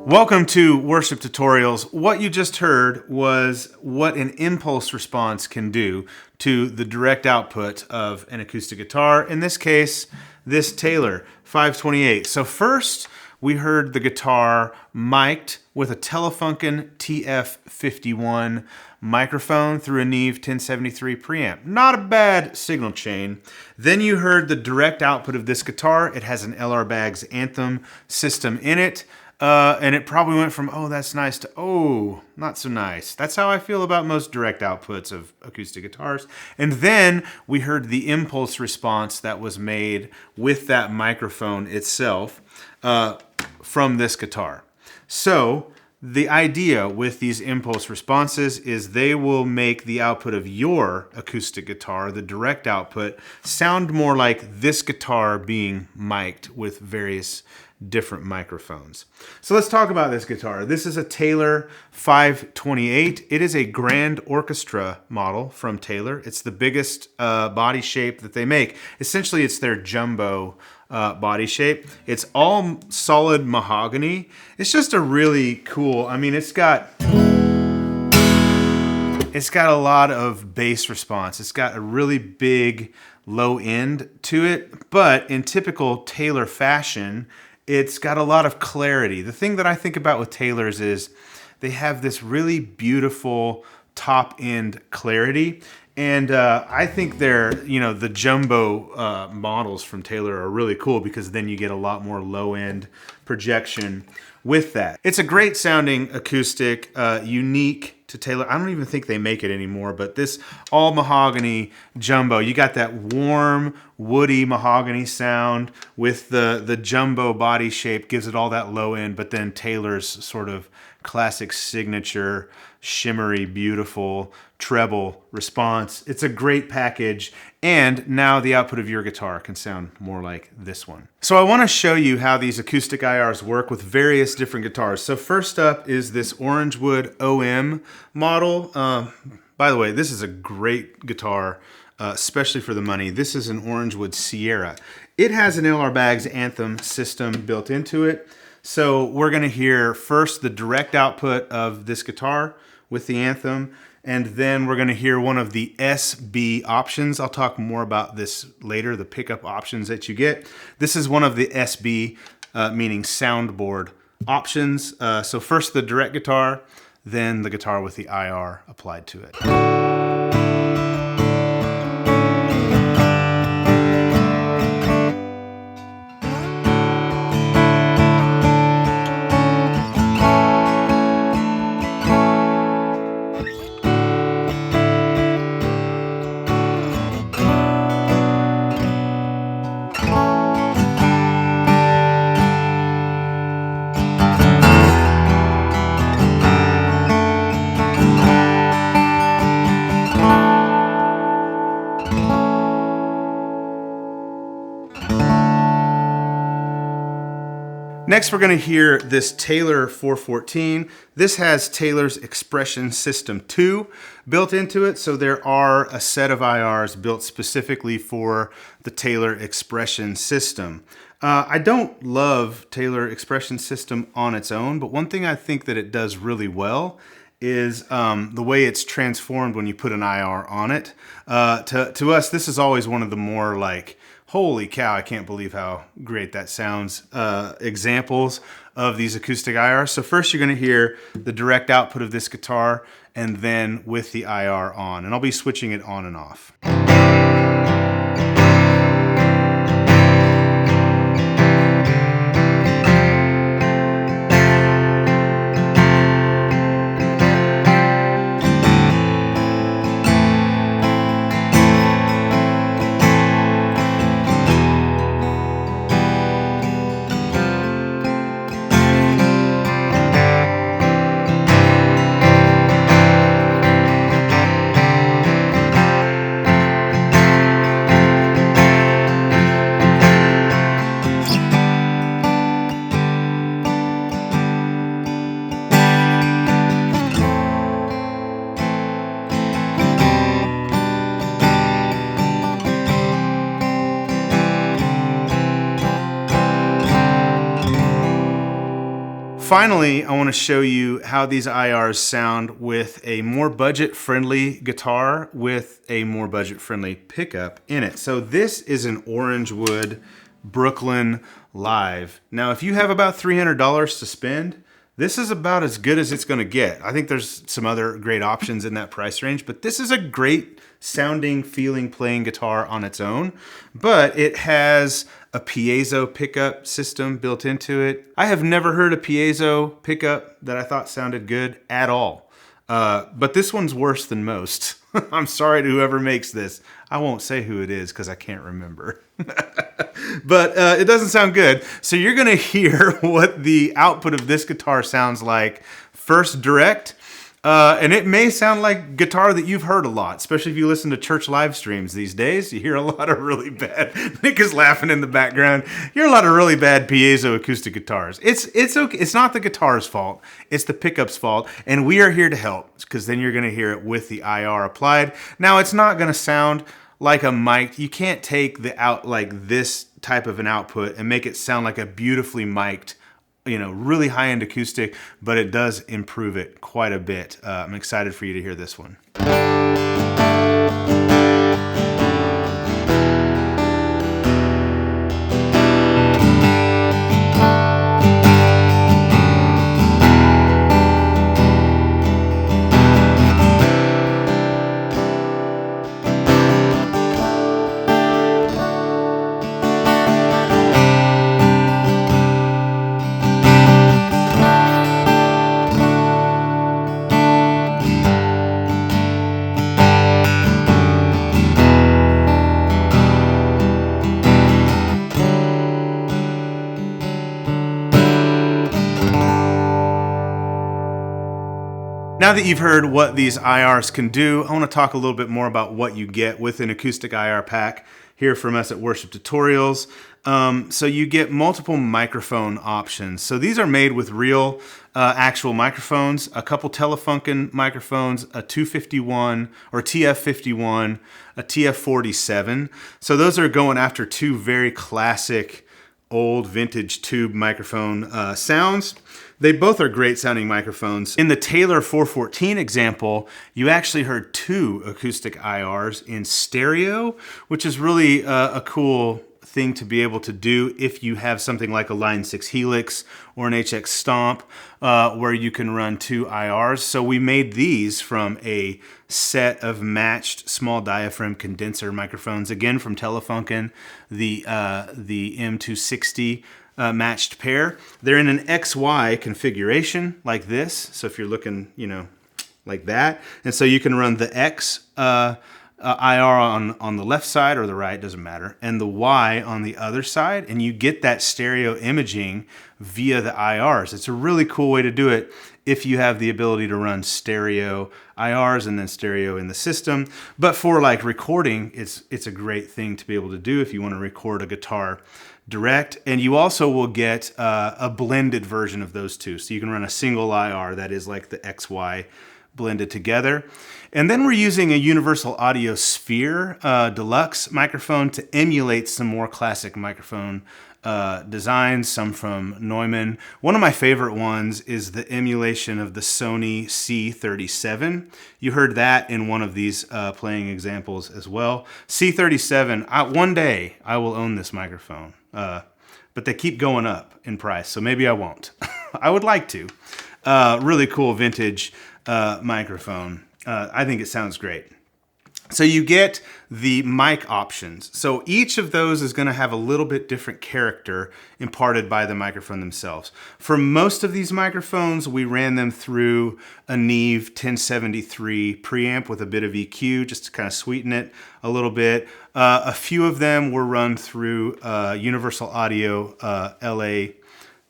Welcome to Worship Tutorials. What you just heard was what an impulse response can do to the direct output of an acoustic guitar. In this case, this Taylor 528. So first, we heard the guitar mic'd with a Telefunken TF51 microphone through a Neve 1073 preamp. Not a bad signal chain. Then you heard the direct output of this guitar. It has an LR Baggs Anthem system in it. And it probably went from, oh, that's nice, to, oh, not so nice. That's how I feel about most direct outputs of acoustic guitars. And then we heard the impulse response that was made with that microphone itself from this guitar. So the idea with these impulse responses is they will make the output of your acoustic guitar, the direct output, sound more like this guitar being mic'd with various different microphones. So let's talk about this guitar. This is a Taylor 528. It is a Grand Orchestra model from Taylor. It's the biggest body shape that they make. Essentially, it's their Jumbo body shape. It's all solid mahogany. It's just a really cool, I mean, it's got a lot of bass response. It's got a really big low end to it, but in typical Taylor fashion, it's got a lot of clarity. The thing that I think about with Taylors is they have this really beautiful top end clarity. And I think the Jumbo models from Taylor are really cool because then you get a lot more low end projection with that. It's a great sounding acoustic, unique to Taylor. I don't even think they make it anymore, but this all mahogany Jumbo, you got that warm, woody mahogany sound with the Jumbo body shape, gives it all that low end, but then Taylor's sort of classic signature, shimmery, beautiful treble response. It's a great package, and now the output of your guitar can sound more like this one. So I want to show you how these acoustic IRs work with various different guitars. So first up is this Orangewood OM model. By the way, this is a great guitar, especially for the money. This is an Orangewood Sierra. It has an LR Baggs Anthem system built into it. So we're going to hear first the direct output of this guitar with the Anthem, and then we're going to hear one of the SB options. I'll talk more about this later, the pickup options that you get. This is one of the SB, meaning soundboard options. So first the direct guitar, then the guitar with the IR applied to it. Next, we're going to hear this Taylor 414. This has Taylor's Expression System 2 built into it, so there are a set of IRs built specifically for the Taylor Expression System. I don't love Taylor Expression System on its own, but one thing I think that it does really well is the way it's transformed when you put an IR on it. To us, this is always one of the more like, holy cow, I can't believe how great that sounds, examples of these acoustic IRs. So first you're going to hear the direct output of this guitar, and then with the IR on. And I'll be switching it on and off. Finally, I want to show you how these IRs sound with a more budget-friendly guitar with a more budget-friendly pickup in it. So this is an Orangewood Brooklyn Live. Now, if you have about $300 to spend, this is about as good as it's going to get. I think there's some other great options in that price range, but this is a great sounding, feeling, playing guitar on its own. But it has a piezo pickup system built into it. I have never heard a piezo pickup that I thought sounded good at all. But this one's worse than most. I'm sorry to whoever makes this. I won't say who it is because I can't remember. But it doesn't sound good. So you're going to hear what the output of this guitar sounds like first direct. And it may sound like guitar that you've heard a lot, especially if you listen to church live streams these days. You hear a lot of really bad, Nick is laughing in the background. You hear a lot of really bad piezo acoustic guitars. It's okay. It's not the guitar's fault. It's the pickup's fault. And we are here to help because then you're going to hear it with the IR applied. Now, it's not going to sound like a mic. You can't take the out like this type of an output and make it sound like a beautifully mic'd, really high-end acoustic, but it does improve it quite a bit. I'm excited for you to hear this one. Now that you've heard what these IRs can do, I want to talk a little bit more about what you get with an acoustic IR pack here from us at Worship Tutorials. So you get multiple microphone options. So these are made with real actual microphones, a couple Telefunken microphones, a 251 or TF51, a TF47. So those are going after two very classic old vintage tube microphone sounds. They both are great sounding microphones. In the Taylor 414 example, you actually heard two acoustic IRs in stereo, which is really a cool thing to be able to do if you have something like a Line 6 Helix or an HX Stomp where you can run two IRs. So we made these from a set of matched small diaphragm condenser microphones, again from Telefunken, the M260 matched pair. They're in an XY configuration like this. So if you're looking, like that, and so you can run the X IR on the left side or the right, doesn't matter, and the Y on the other side, and you get that stereo imaging via the IRs. It's a really cool way to do it if you have the ability to run stereo IRs and then stereo in the system. But for like recording, it's a great thing to be able to do if you want to record a guitar direct. And you also will get a blended version of those two. So you can run a single IR that is like the XY blended together. And then we're using a Universal Audio Sphere Deluxe microphone to emulate some more classic microphone designs, some from Neumann. One of my favorite ones is the emulation of the Sony C37. You heard that in one of these playing examples as well. C37, one day I will own this microphone, but they keep going up in price, so maybe I won't. I would like to. Really cool vintage microphone. I think it sounds great. So you get the mic options. So each of those is going to have a little bit different character imparted by the microphone themselves. For most of these microphones, we ran them through a Neve 1073 preamp with a bit of EQ just to kind of sweeten it a little bit. A few of them were run through Universal Audio LA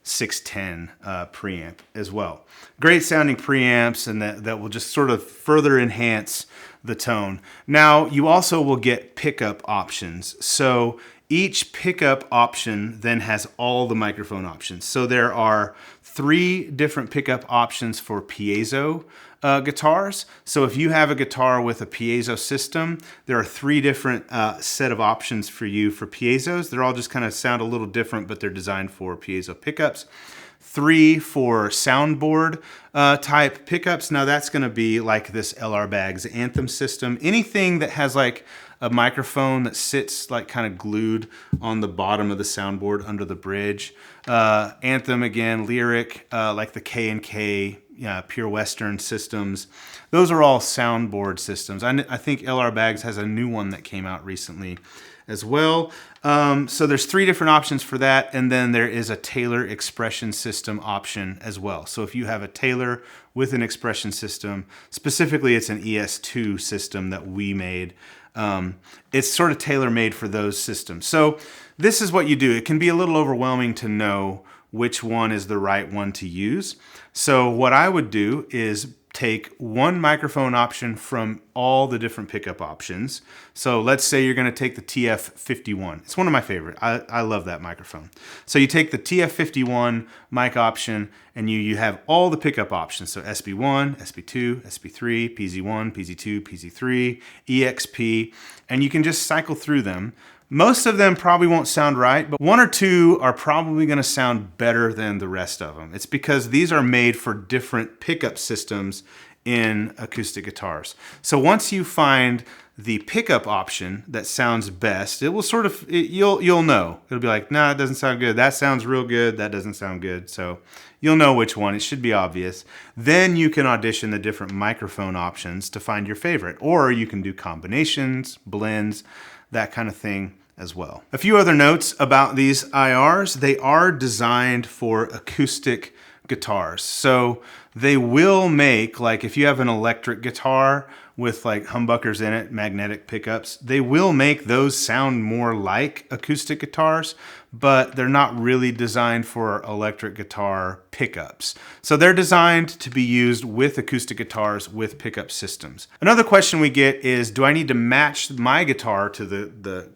610 preamp as well. Great sounding preamps, and that will just sort of further enhance the tone. Now, you also will get pickup options. So each pickup option then has all the microphone options. So there are 3 different pickup options for piezo guitars. So if you have a guitar with a piezo system, there are 3 different set of options for you for piezos. They're all just kind of sound a little different, but they're designed for piezo pickups. 3 for soundboard type pickups. Now that's going to be like this LR Baggs Anthem system. Anything that has like a microphone that sits like kind of glued on the bottom of the soundboard under the bridge. Anthem again, Lyric, like the K&K, Pure Western systems. Those are all soundboard systems. I think LR Baggs has a new one that came out recently as well. So there's 3 different options for that, and then there is a Taylor expression system option as well. So if you have a Taylor with an expression system, specifically it's an ES2 system that we made, it's sort of tailor-made for those systems. So this is what you do. It can be a little overwhelming to know which one is the right one to use. So what I would do is take one microphone option from all the different pickup options. So let's say you're going to take the TF51. It's one of my favorite. I love that microphone. So you take the TF51 mic option and you have all the pickup options. So SB1, SB2, SB3, PZ1, PZ2, PZ3, EXP, and you can just cycle through them. Most of them probably won't sound right, but 1 or 2 are probably going to sound better than the rest of them. It's because these are made for different pickup systems in acoustic guitars. So once you find the pickup option that sounds best, it will sort of, you'll know. It'll be like, nah, it doesn't sound good. That sounds real good. That doesn't sound good. So you'll know which one. It should be obvious. Then you can audition the different microphone options to find your favorite. Or you can do combinations, blends, that kind of thing as well. A few other notes about these IRs. They are designed for acoustic guitars. So they will make, like if you have an electric guitar with like humbuckers in it, magnetic pickups, they will make those sound more like acoustic guitars, but they're not really designed for electric guitar pickups. So they're designed to be used with acoustic guitars with pickup systems. Another question we get is, do I need to match my guitar to the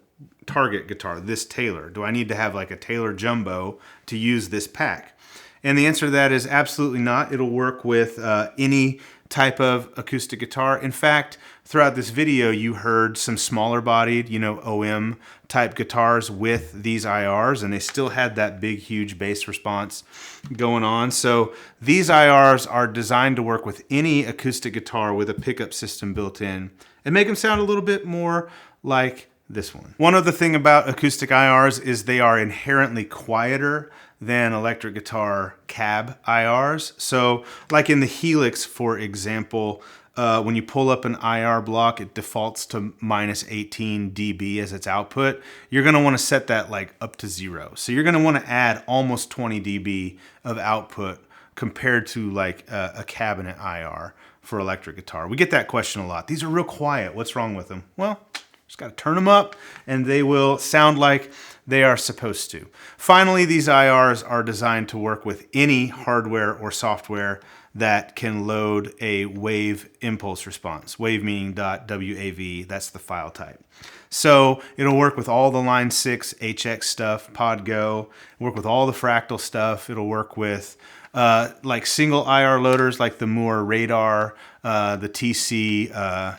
target guitar, this Taylor? Do I need to have like a Taylor Jumbo to use this pack? And the answer to that is absolutely not. It'll work with any type of acoustic guitar. In fact, throughout this video, you heard some smaller bodied, OM type guitars with these IRs, and they still had that big, huge bass response going on. So these IRs are designed to work with any acoustic guitar with a pickup system built in and make them sound a little bit more like this one. One other thing about acoustic IRs is they are inherently quieter than electric guitar cab IRs. So like in the Helix, for example, when you pull up an IR block, it defaults to minus 18 dB as its output. You're gonna wanna set that like up to 0. So you're gonna wanna add almost 20 dB of output compared to like a cabinet IR for electric guitar. We get that question a lot. These are real quiet, what's wrong with them? Well, just got to turn them up and they will sound like they are supposed to. Finally, these IRs are designed to work with any hardware or software that can load a wave impulse response. Wave meaning .wav, that's the file type. So it'll work with all the Line 6 HX stuff, Pod Go, work with all the Fractal stuff. It'll work with like single IR loaders like the Moore Radar, the TC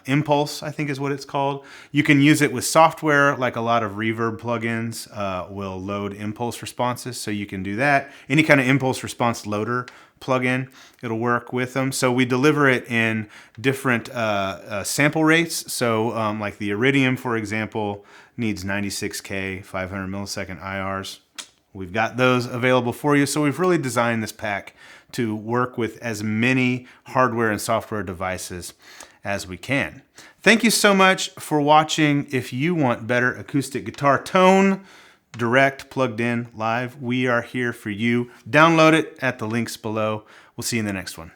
Impulse, I think is what it's called. You can use it with software, like a lot of reverb plugins will load impulse responses, so you can do that. Any kind of impulse response loader plugin, it'll work with them. So we deliver it in different sample rates. So like the Iridium, for example, needs 96K, 500 millisecond IRs. We've got those available for you. So we've really designed this pack to work with as many hardware and software devices as we can. Thank you so much for watching. If you want better acoustic guitar tone, direct, plugged in, live, we are here for you. Download it at the links below. We'll see you in the next one.